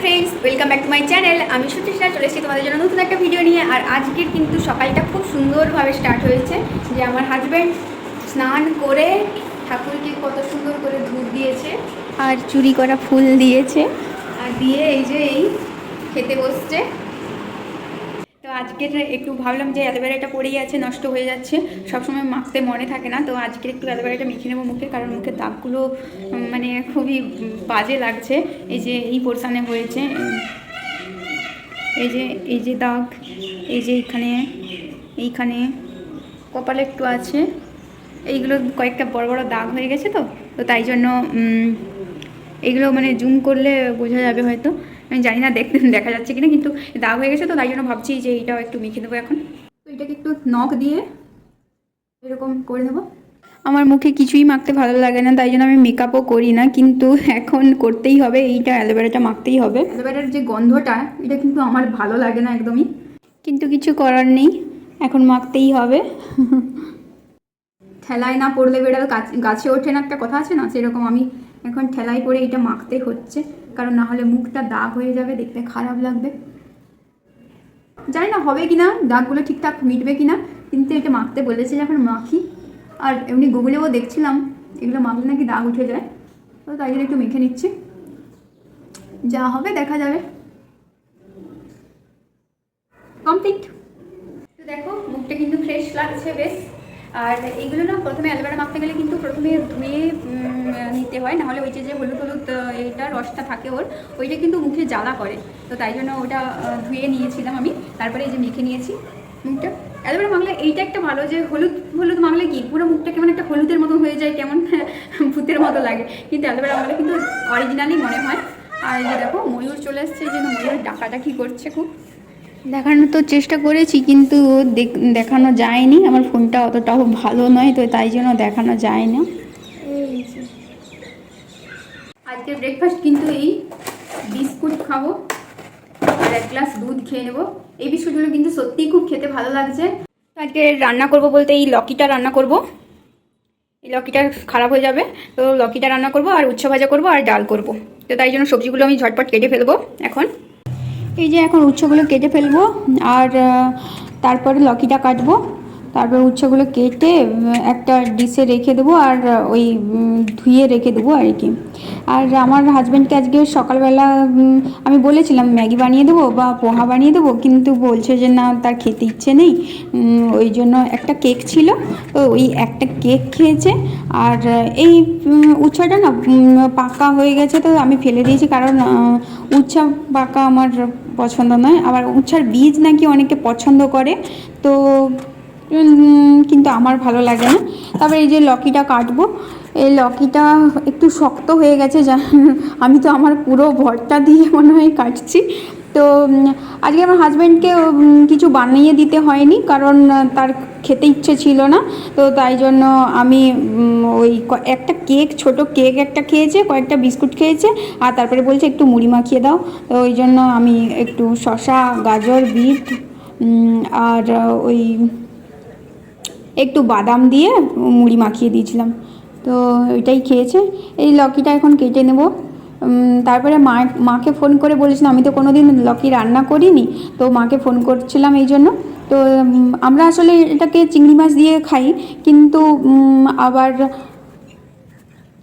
Friends, welcome back to my channel. আমি সুতৃষ্ণা চলে এসেছি তোমাদের জন্য নতুন একটা ভিডিও নিয়ে। আর আজকের কিন্তু সকালটা খুব সুন্দরভাবে স্টার্ট হয়েছে, যে আমার হাজব্যান্ড স্নান করে ঠাকুরকে কত সুন্দর করে ধূপ দিয়েছে আর চুরি করা ফুল দিয়েছে, আর দিয়ে এই যে এই খেতে বসছে। তো আজকের একটু ভাবলাম যে অ্যালোভেরাটা পড়েই আছে, নষ্ট হয়ে যাচ্ছে, সবসময় মাখতে মনে থাকে না। তো আজকের একটু অ্যালোভেরাটা মেখে নেবো মুখে, কারণ মুখের দাগগুলো মানে খুবই বাজে লাগছে। এই যে এই পোর্শানে হয়েছে, এই যে দাগ, এই যে এইখানে কপালে একটু আছে, এইগুলো কয়েকটা বড় বড় দাগ হয়ে গেছে। তো তো তাই জন্য এগুলো মানে জুম করলে বোঝা যাবে হয়তো, আমি জানি না দেখা যাচ্ছে কিনা, কিন্তু দাগ হয়ে গেছে। তো তাই জন্য ভাবছি যে এইটাও একটু মেখে দেবো এখন। তো এটাকে একটু নখ দিয়ে এরকম করে দেবো। আমার মুখে কিছুই মাখতে ভালো লাগে না, তাই জন্য আমি মেকআপও করি না, কিন্তু এখন করতেই হবে, এইটা অ্যালোভেরাটা মাখতেই হবে। অ্যালোভেরার যে গন্ধটা, এটা কিন্তু আমার ভালো লাগে না একদমই, কিন্তু কিছু করার নেই, এখন মাখতেই হবে। ঠেলায় না পড়লে বেড়াল গাছে ওঠে না, একটা কথা আছে না, সেরকম আমি এখন ঠেলায় পড়ে এটা মাখতে হচ্ছে, কারণ না হলে মুখটা দাগ হয়ে যাবে, দেখতে খারাপ লাগবে। জানি না হবে কিনা, দাগগুলো ঠিকঠাক মিটবে কিনা, কিন্তু এটা মাখতে বলেছে যখন মাখি। আর এমনি গুগলেও দেখছিলাম এগুলো মাখলে নাকি দাগ উঠে যায়, তো তাই জন্য একটু মেখে নিচ্ছি, যা হবে দেখা যাবে। কমপ্লিট। তো দেখো মুখটা কিন্তু ফ্রেশ লাগছে বেশ। আর এইগুলো না প্রথমে অ্যালোভেরা মাখতে গেলে কিন্তু প্রথমে ধুয়ে নিতে হয়, নাহলে ওই যে হলুদ হলুদ এইটা রসটা থাকে ওইটা কিন্তু মুখে জ্বালা করে। তো তাই জন্য ওটা ধুয়ে নিয়েছিলাম আমি, তারপরে এই যে মেখে নিয়েছি মুখটা। অ্যালোভেরা মাখলে এইটা একটা ভালো, যে হলুদ হলুদ মাখলে কি পুরো মুখটা কেমন একটা হলুদের মতো হয়ে যায়, কেমন ভূতের মতো লাগে, কিন্তু অ্যালোভেরা মাখলে কিন্তু অরিজিনালি মনে হয়। আর এই যে দেখো ময়ূর চলে এসছে, এই জন্য ময়ূর ডাকাডাকি করছে খুব। দেখানোর তো চেষ্টা করেছি, কিন্তু দেখানো যায়নি, আমার ফোনটা অতটাও ভালো নয়, তো তাই জন্য দেখানো যায় না। আজকের ব্রেকফাস্ট কিন্তু এই বিস্কুট খাবো আর এক গ্লাস দুধ খেয়ে নেবো। এই বিস্কুটগুলো কিন্তু সত্যিই খুব খেতে ভালো লাগছে। আজকে রান্না করব বলতে এই লকিটা রান্না করব, এই লকিটা খারাপ হয়ে যাবে, তো লকিটা রান্না করব আর উচ্ছে ভাজা করব আর ডাল করব। তো তাই জন্য সবজিগুলো আমি ঝটপট কেটে ফেলবো এখন। এই যে এখন উচ্ছেগুলো কেটে ফেলবো, আর তারপরে লকিটা কাটবো, তারপর উচ্ছেগুলো কেটে একটা ডিশে রেখে দেবো, আর ওই ধুয়ে রেখে দেবো আর কি। আর আমার হাজব্যান্ডকে আজকে সকালবেলা আমি বলেছিলাম ম্যাগি বানিয়ে দেবো বা পোহা বানিয়ে দেবো, কিন্তু বলছে যে না, তার খেতে ইচ্ছে নেই। ওই জন্য একটা কেক ছিল, তো ওই একটা কেক খেয়েছে। আর এই উচ্ছেটা না পাকা হয়ে গেছে, তো আমি ফেলে দিয়েছি, কারণ উচ্ছা পাকা আমার পছন্দ নয়। আবার উচ্ছার বীজ নাকি অনেকে পছন্দ করে, তো কিন্তু আমার ভালো লাগে না। তারপরে এই যে লকিটা কাটবো, এই লকিটা একটু শক্ত হয়ে গেছে, আমি তো আমার পুরো ভরটা দিয়ে মনে হয় কাটছি। তো আজকে আমার হাজব্যান্ডকে কিছু বানিয়ে দিতে হয়নি, কারণ তার খেতে ইচ্ছে ছিল না। তো তাই জন্য আমি ওই একটা কেক, ছোট কেক একটা খেয়েছে, কয়েকটা বিস্কুট খেয়েছে, আর তারপরে বলছে একটু মুড়ি মাখিয়ে দাও। তো ওই জন্য আমি একটু শসা, গাজর, বিট আর ওই একটু বাদাম দিয়ে মুড়ি মাখিয়ে দিয়েছিলাম, তো ওইটাই খেয়েছে। এই লকিটা এখন কেটে নেব। তারপরে মাকে ফোন করে বলেছিলাম, আমি তো কোনো দিন লকি রান্না করিনি, তো মাকে ফোন করছিলাম এই জন্য। তো আমরা আসলে এটাকে চিংড়ি মাছ দিয়ে খাই, কিন্তু আবার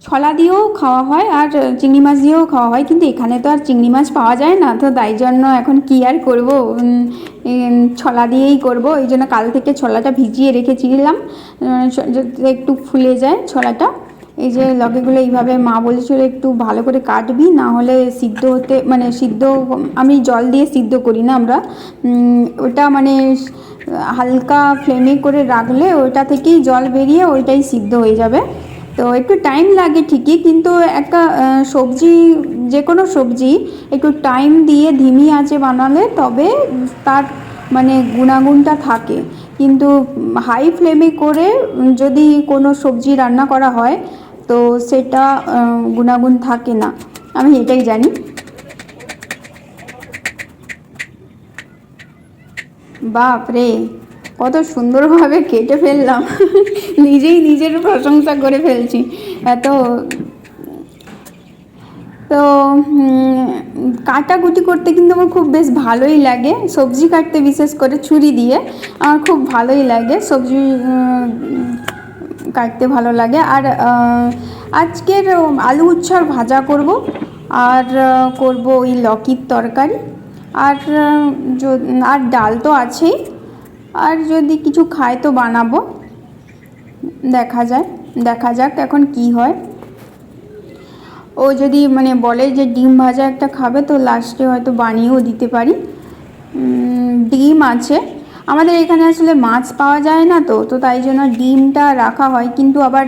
ছলা দিয়েও খাওয়া হয় আর চিংড়ি মাছ দিয়েও খাওয়া হয়, কিন্তু এখানে তো আর চিংড়ি মাছ পাওয়া যায় না, তো তাই জন্য এখন কী আর করব, ছলা দিয়েই করব। এই জন্য কাল থেকে ছলাটা ভিজিয়ে রেখেছিলাম, একটু ফুলে যায় ছলাটা। এই যে লকেগুলো এইভাবে মা বলেছিল একটু ভালো করে কাটবি, না হলে সিদ্ধ হতে, মানে সিদ্ধ আমি জল দিয়ে সিদ্ধ করি না আমরা, ওটা মানে হালকা ফ্লেমে করে রাখলে ওটা থেকেই জল বেরিয়ে ওইটাই সিদ্ধ হয়ে যাবে। তো একটু টাইম লাগে ঠিকই, কিন্তু একটা সবজি, যে কোনো সবজি একটু টাইম দিয়ে ধিমি আঁচে বানালে তবে তার মানে গুণাগুণটা থাকে, কিন্তু হাই ফ্লেমে করে যদি কোনো সবজি রান্না করা হয় তো সেটা গুণাগুণ থাকে না, আমি এটাই জানি। বাপ রে, কত সুন্দরভাবে কেটে ফেললাম, নিজেই নিজের প্রশংসা করে ফেলছি এত। তো তো কাটাকুটি করতে কিন্তু আমার খুব বেশ ভালোই লাগে, সবজি কাটতে বিশেষ করে ছুরি দিয়ে আমার খুব ভালোই লাগে, সবজি কাটতে ভালো লাগে। আর আজকের আলু উচ্ছার ভাজা করব, আর করব ওই লকির তরকারি, আর আর ডাল তো আছেই, আর যদি কিছু খায় তো বানাবো, দেখা যাক এখন কি হয়। ও যদি মানে বলে যে ডিম ভাজা একটা খাবে তো লাস্টে হয়তো বানিয়েও দিতে পারি। ডিম আছে আমাদের এখানে, আসলে মাছ পাওয়া যায় না, তো তাই জন্য ডিমটা রাখা হয়। কিন্তু আবার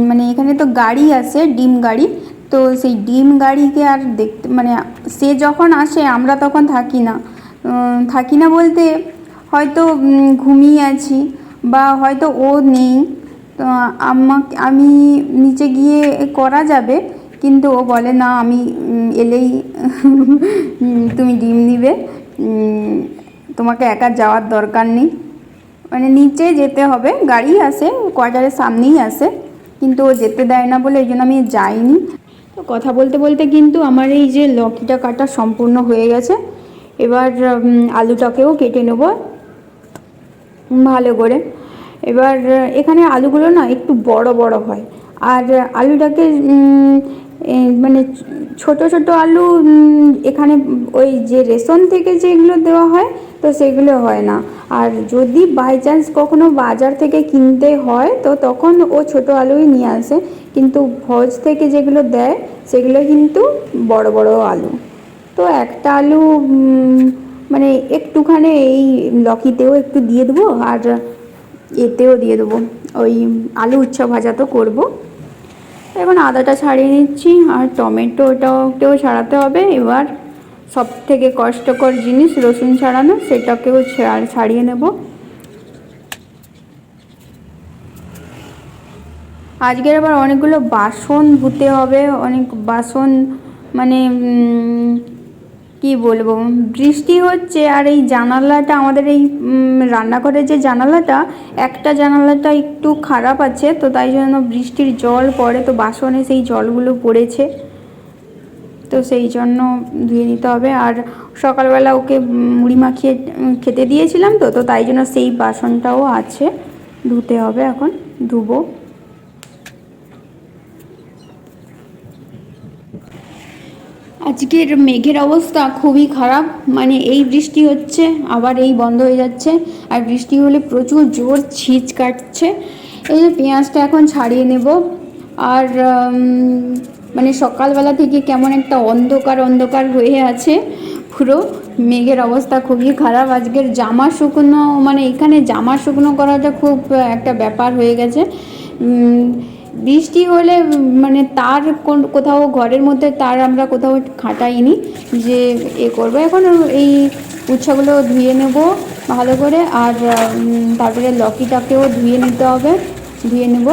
মানে এখানে তো গাড়ি আসে, ডিম গাড়ি, তো সেই ডিম গাড়িকে আর দেখতে মানে সে যখন আসে আমরা তখন থাকি না বলতে হয়তো ঘুমিয়ে আছি বা হয়তো ও নেই, তো আমি নিচে গিয়ে করা যাবে, কিন্তু ও বলে না আমি এলেই তুমি ডিম দিবে, তোমাকে একা যাওয়ার দরকার নেই, মানে নিচে যেতে হবে, গাড়ি আসে কোয়ার্টারের সামনেই আসে, কিন্তু ও যেতে দেয় না বলে এই জন্য আমি যাইনি। তো কথা বলতে বলতে কিন্তু আমার এই যে লকিটা কাটা সম্পূর্ণ হয়ে গেছে। এবার আলুটাকেও কেটে নেব ভালো করে। এবার এখানে আলুগুলো না একটু বড় বড় হয়, আর আলুটাকে মানে ছোট ছোট আলু এখানে ওই যে রেশন থেকে যেগুলো দেওয়া হয় তো সেগুলো হয় না। আর যদি বাই চান্স কখনো বাজার থেকে কিনতে হয় তো তখন ও ছোট আলুই নিয়ে আসে, কিন্তু ভোজ থেকে যেগুলো দেয় সেগুলো কিন্তু বড় বড় আলু। তো একটা আলু মানে একটুখানি এই লকিতেও একটু দিয়ে দেবো, আর এতেও দিয়ে দেবো, ওই আলু উচ্ছা ভাজা তো করবো। এখন আদাটা ছাড়িয়ে নিচ্ছি, আর টমেটোটাকেও ছাড়াতে হবে। এবার সব থেকে কষ্টকর জিনিস রসুন ছাড়ানো, সেটাকেও ছাড়িয়ে নেব। আজকের আবার অনেকগুলো বাসন ধুতে হবে, অনেক বাসন, মানে কি বলবো, বৃষ্টি হচ্ছে আর এই জানালাটা আমাদের এই রান্নাঘরের যে জানালাটা, একটা জানালাটা একটু খারাপ আছে, তো তাই জন্য বৃষ্টির জল পড়ে, তো বাসনে সেই জলগুলো পড়েছে, তো সেই জন্য ধুয়ে নিতে হবে। আর সকালবেলা ওকে মুড়ি মাখিয়ে খেতে দিয়েছিলাম, তো তাই জন্য সেই বাসনটাও আছে, ধুতে হবে, এখন ধুবো। আজকের মেঘের অবস্থা খুবই খারাপ, মানে এই বৃষ্টি হচ্ছে আবার এই বন্ধ হয়ে যাচ্ছে, আর বৃষ্টি হলে প্রচুর জোর ছিঁচ কাটছে। এই যে পেঁয়াজটা এখন ছাড়িয়ে নেব, আর মানে সকালবেলা থেকে কেমন একটা অন্ধকার অন্ধকার হয়ে আছে পুরো, মেঘের অবস্থা খুবই খারাপ। আজকের জামা শুকনো, মানে এখানে জামা শুকনো করাটা খুব একটা ব্যাপার হয়ে গেছে। বৃষ্টি হলে মানে তার কোথাও ঘরের মধ্যে তার আমরা কোথাও খাটাইনি যে করবো। এখন এই উচ্ছাগুলো ধুয়ে নেব ভালো করে, আর তারপরে লকিটাকেও ধুয়ে নিতে হবে, ধুয়ে নেব।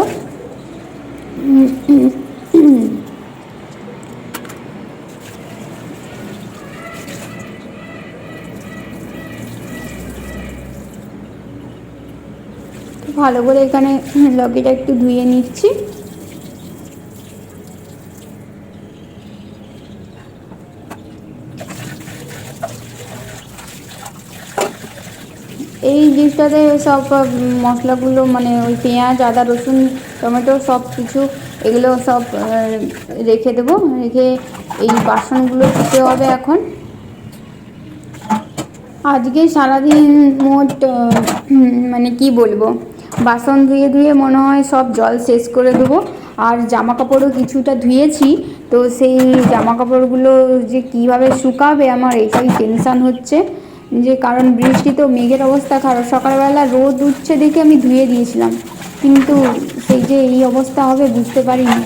ভালো করে এখানে লকিটা একটু ধুয়ে নিচ্ছি। এই ডিশটাতে সব মশলাগুলো, মানে ওই পেঁয়াজ আদা রসুন টমেটো সব কিছু এগুলো সব রেখে দেবো, রেখে এই বাসনগুলো ধুতে হবে এখন। আজকে সারাদিন মোট মানে কি বলবো, বাসন ধুয়ে ধুয়ে মনে হয় সব জল শেষ করে দেবো। আর জামা কাপড়ও কিছুটা ধুয়েছি, তো সেই জামা কাপড়গুলো যে কীভাবে শুকাবে আমার এটাই টেনশান হচ্ছে, যে কারণ বৃষ্টি তো মেঘের অবস্থা খারাপ, সকালবেলা রোদ উঠছে দেখে আমি ধুয়ে দিয়েছিলাম, কিন্তু সেই যে এই অবস্থা হবে বুঝতে পারিনি।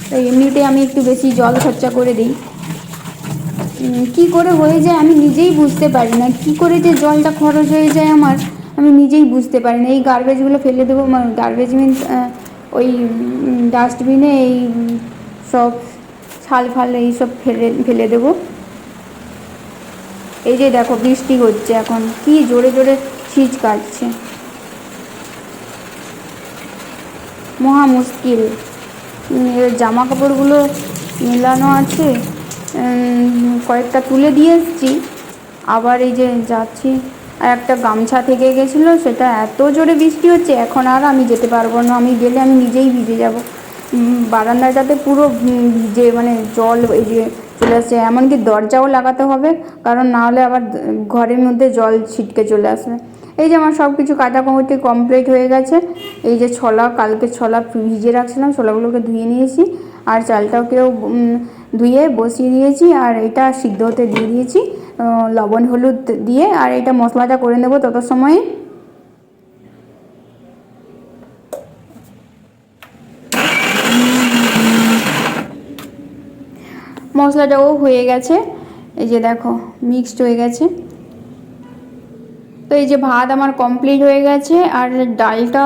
তো এমনিতে আমি একটু বেশি জল খরচা করে দিই, কী করে হয়ে যায় আমি নিজেই বুঝতে পারি না, কী করে যে জলটা খরচ হয়ে যায় আমার আমি নিজেই বুঝতে পারি না। এই গার্বেজগুলো ফেলে দেবো, গার্বেজ মিন্স ওই ডাস্টবিনে এই সব ছাল ফাল এইসব ফেলে দেবো। এই যে দেখো বৃষ্টি হচ্ছে এখন, কি জোরে জোরে ছিঁচ কাটছে, মহা মুশকিল। এর জামা কাপড়গুলো মেলানো আছে, কয়েকটা তুলে দিয়ে এসেছি, আবার এই যে যাচ্ছি। আর একটা গামছা থেকে গেছিলো, সেটা এত জোরে বৃষ্টি হচ্ছে, এখন আর আমি যেতে পারবো না। আমি গেলে আমি নিজেই ভিজে যাব। বারান্দাটাতে পুরো ভিজে, মানে জল এই যে চলে আসছে, এমনকি দরজাও লাগাতে হবে, কারণ না হলে আবার ঘরের মধ্যে জল ছিটকে চলে আসবে। এই যে আমার সব কিছু কাটাকুটি কমপ্লিট হয়ে গেছে। এই যে ছোলা, কালকে ছোলা ভিজিয়ে রাখছিলাম, ছোলাগুলোকে ধুয়ে নিয়েছি, আর চালটাকেও ধুয়ে বসিয়ে দিয়েছি, আর এটা সিদ্ধ হতে দিয়ে দিয়েছি লবণ হলুদ দিয়ে। আর এটা মশলাটা করে নেব তত সময়ে। মশলাটাও হয়ে গেছে, এই যে দেখো মিক্সড হয়ে গেছে। তো এই যে ভাত আমার কমপ্লিট হয়ে গেছে, আর ডালটা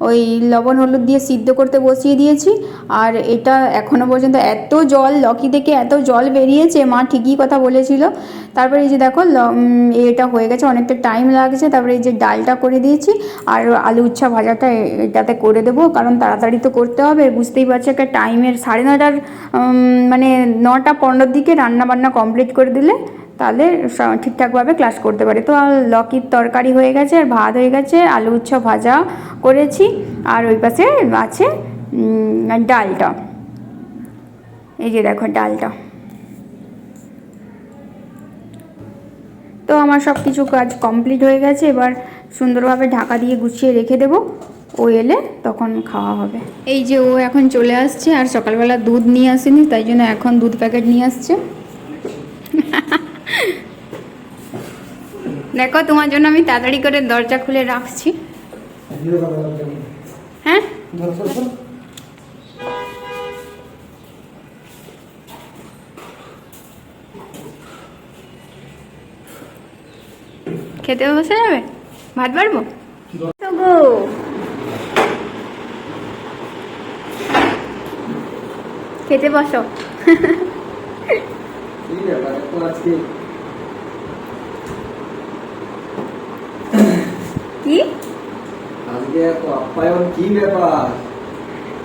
ওই লবণ হলুদ দিয়ে সিদ্ধ করতে বসিয়ে দিয়েছি। আর এটা এখনও পর্যন্ত এত জল, লকি থেকে এত জল বেরিয়েছে, মা ঠিকই কথা বলেছিল। তারপরে এই যে দেখো এটা হয়ে গেছে, অনেকটা টাইম লাগছে। তারপরে এই যে ডালটা করে দিয়েছি, আর আলু উচ্ছা ভাজাটা এটাতে করে দেবো, কারণ তাড়াতাড়ি তো করতে হবে। বুঝতেই পারছি একটা টাইমের 9:30 মানে 9:15 দিকে রান্নাবান্না কমপ্লিট করে দিলে তাহলে ঠিকঠাকভাবে ক্লাস করতে পারি। তো লকির তরকারি হয়ে গেছে, আর ভাত হয়ে গেছে, আলু উচ্ছা ভাজা করেছি, আর ওই পাশে আছে ডালটা। এই যে দেখো ডালটা। তো আমার সব কিছু কাজ কমপ্লিট হয়ে গেছে, এবার সুন্দরভাবে ঢাকা দিয়ে গুছিয়ে রেখে দেবো। ও এলে তখন খাওয়া হবে। এই যে ও এখন চলে আসছে, আর সকালবেলা দুধ নিয়ে আসেনি, তাই জন্য এখন দুধ প্যাকেট নিয়ে আসছে। দেখো তোমার জন্য আমি তাড়াতাড়ি করে দরজা খুলে রাখছি। হ্যাঁ খেতে বসে যাবে? ভাত বাড়বো তো গো। খেতে বসো। কি আজকে এত আপ্যায়ন, কি ব্যাপার?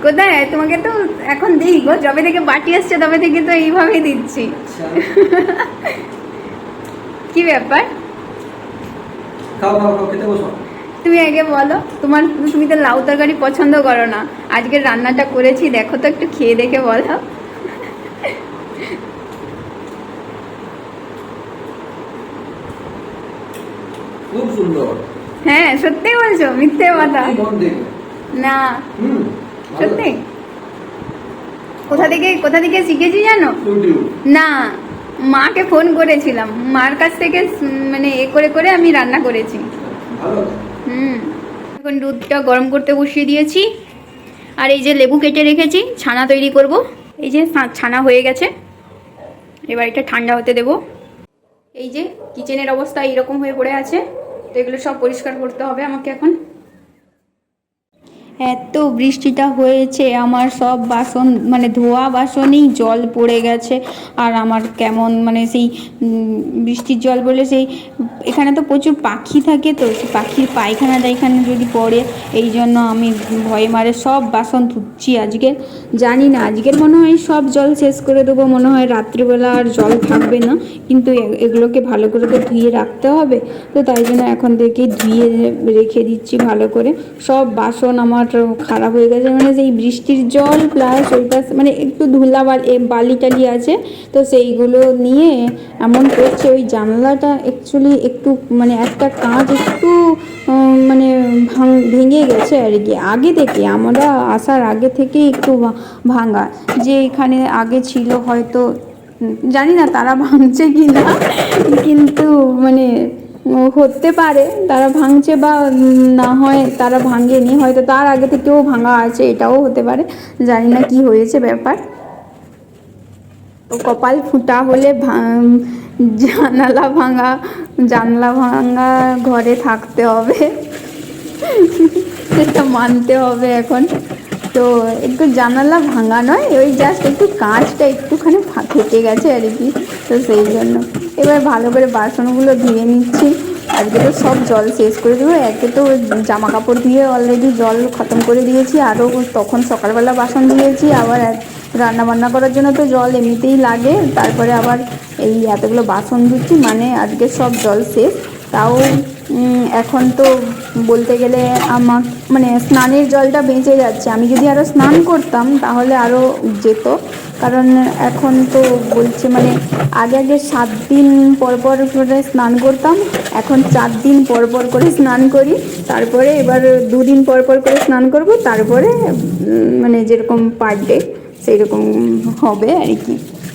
কোথায়? তোমাকে তো এখন দিই গো, যবে থেকে বাটি আসছে তবে থেকে তো এইভাবেই দিচ্ছি। কি ব্যাপার? খাও খাও খাও, খেতে বসো। তুমি আগে বলো, তুমি তো লাউ তরকারি পছন্দ করো না, আজকে রান্নাটা করেছি, দেখো তো একটু খেয়ে দেখে বলো। খুব সুন্দর। হ্যাঁ সত্যি বলছো? মিথ্যে কথা না, সত্যি। কোথা থেকে শিখেছি জানো? না, মাকে ফোন করেছিলাম, মার কাছ থেকে মানে করে করে আমি রান্না করেছি। এখন দুধটা গরম করতে বসিয়ে দিয়েছি, আর এই যে লেবু কেটে রেখেছি, ছানা তৈরি করব। এই যে ছানা হয়ে গেছে, এবার এটা ঠান্ডা হতে দেব। এই যে কিচেনের অবস্থা এইরকম হয়ে পড়ে আছে, তো এগুলো সব পরিষ্কার করতে হবে আমাকে এখন। এত বৃষ্টিটা হয়েছে, আমার সব বাসন মানে ধোয়া বাসনেই জল পড়ে গেছে। আর আমার কেমন মানে সেই বৃষ্টির জল বলে সেই এখানে তো প্রচুর পাখি থাকে, তো সেই পাখির পায়খানা টাইখানা যদি পড়ে, এই জন্য আমি ভয়ে মারে সব বাসন ধুচ্ছি আজকে। জানি না আজকের মনে হয় সব জল শেষ করে দেবো, মনে হয় রাত্রিবেলা আর জল থাকবে না, কিন্তু এগুলোকে ভালো করে তো ধুয়ে রাখতে হবে। তো তাই জন্য এখন থেকে ধুয়ে রেখে দিচ্ছি ভালো করে। সব বাসন আমার খারাপ হয়ে গেছে, মানে সেই বৃষ্টির জল প্লাস ওইটা মানে একটু ধুলা বালি টালি আছে, তো সেইগুলো নিয়ে এমন করছে। ওই জানলাটা অ্যাকচুয়ালি একটু মানে একটা কাঁচ একটু মানে ভেঙে গেছে আর কি, আগে থেকে আমরা আসার আগে থেকে একটু ভাঙা, যে এখানে আগে ছিল হয়তো, জানি না তারা ভাঙছে কি না, কিন্তু মানে হতে পারে তারা ভাঙছে, বা না হয় তারা ভাঙেনি, হয়তো তার আগে থেকেও ভাঙা আছে, এটাও হতে পারে। জানি না কি হয়েছে ব্যাপার। তো কপাল ফুটা হলে জানলা ভাঙা ঘরে থাকতে হবে, এটা মানতে হবে এখন। তো একটু জানালা ভাঙা নয়, ওই জাস্ট একটু কাঁচটা একটুখানি ফেটে গেছে আর কি, তো সেই জন্য এবার ভালো করে বাসনগুলো ধুয়ে নিচ্ছি। আজকে তো সব জল শেষ করে দেবো। একে তো জামা কাপড় দিয়ে অলরেডি জল খতম করে দিয়েছি, আরও তখন সকালবেলা বাসন দিয়েছি, আবার রান্না বান্না করার জন্য তো জল এমনিতেই লাগে, তারপরে আবার এই এতগুলো বাসন ধুচ্ছি, মানে আজকে সব জল শেষ। তাও এখন তো বলতে গেলে আমার মানে স্নানের জলটা বেঁচে যাচ্ছে। আমি যদি আরও স্নান করতাম তাহলে আরও যেত, কারণ এখন তো বলছে মানে আগে 7 দিন পর পর করে স্নান করতাম, এখন 4 দিন পর পর করে স্নান করি, তারপরে এবার 2 দিন পর পর করে স্নান করব, তারপরে মানে যেরকম পার ডে সেই রকম হবে আর কি,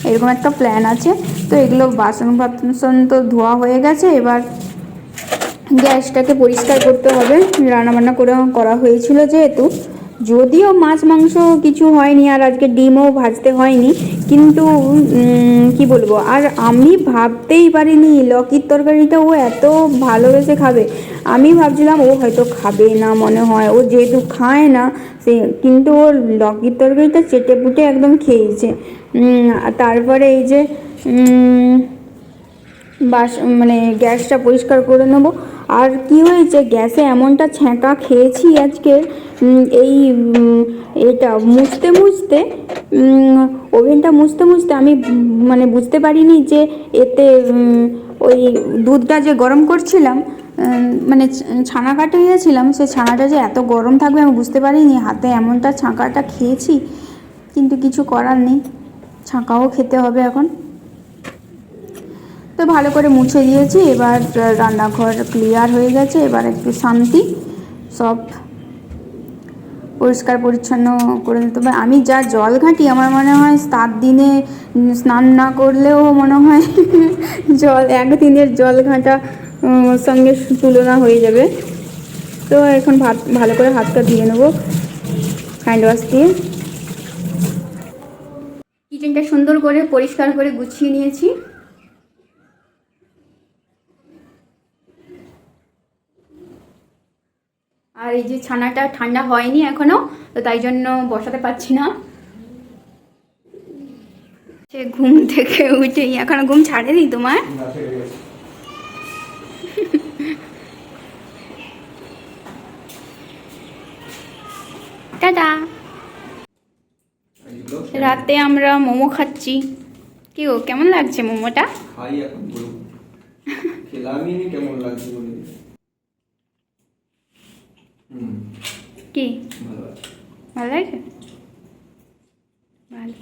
এরকম একটা প্ল্যান আছে। তো এগুলো বাসন বাসন তো ধোয়া হয়ে গেছে, এবার গ্যাসটাকে পরিষ্কার করতে হবে। রান্নাবান্না করা হয়েছিল যেহেতু, যদিও মাছ মাংস কিছু হয়নি আর আজকে ডিমও ভাজতে হয়নি, কিন্তু কি বলবো, আর আমি ভাবতেই পারিনি লকির তরকারিটা ও এত ভালোবেসে খাবে। আমি ভাবছিলাম ও হয়তো খাবে না, মনে হয় ও যেহেতু খায় না সে, কিন্তু ও লকির তরকারিটা চেটে পুটে একদম খেয়েছে। তারপরে এই যে মানে গ্যাসটা পরিষ্কার করে নেব। আর কি হয়েছে, গ্যাসে এমনটা ছ্যাঁকা খেয়েছি আজকে, এই এটা মুছতে মুছতে ওভেনটা মুছতে মুছতে আমি মানে বুঝতে পারিনি যে এতে ওই দুধটা যে গরম করছিলাম, মানে ছানা কাটিয়েছিলাম, সেই ছানাটা যে এত গরম থাকবে আমি বুঝতে পারিনি, হাতে এমনটা ছাঁকাটা খেয়েছি। কিন্তু কিছু করার নেই, ছাঁকাও খেতে হবে এখন। তো ভালো করে মুছে দিয়েছি, এবার রান্নাঘর ক্লিয়ার হয়ে গেছে, এবার একটু শান্তি, সব পরিষ্কার পরিচ্ছন্ন করে দিতে হবে। আমি যা জল ঘাঁটি আমার মনে হয় 7 দিনে স্নান না করলেও মনে হয় জল 1 দিনের জল ঘাঁটা সঙ্গে তুলনা হয়ে যাবে। তো এখন ভালো করে হাতটা ধুয়ে নেবো হ্যান্ড ওয়াশ দিয়ে। কিচেনটা সুন্দর করে পরিষ্কার করে গুছিয়ে নিয়েছি। আর এই যে ছানাটা ঠান্ডা হয়নি এখনো, তো তাই জন্য বসাতে পারছি না। সে ঘুম থেকে উঠেই এখনো ঘুম ছাড়েনি তোমার? টাটা। রাতে আমরা মোমো খাচ্ছি। কি গো, কেমন লাগছে মোমোটা? খাই এখন বলুন, খেলামই নি কেমন লাগছে বলে। কি ভালো আছে, ভালো লাগছে? ভালো,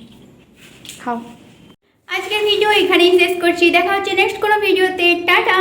খাও। আজকের ভিডিও এখানেই শেষ করছি, দেখা হচ্ছে নেক্সট কোনো ভিডিওতে। টাটা।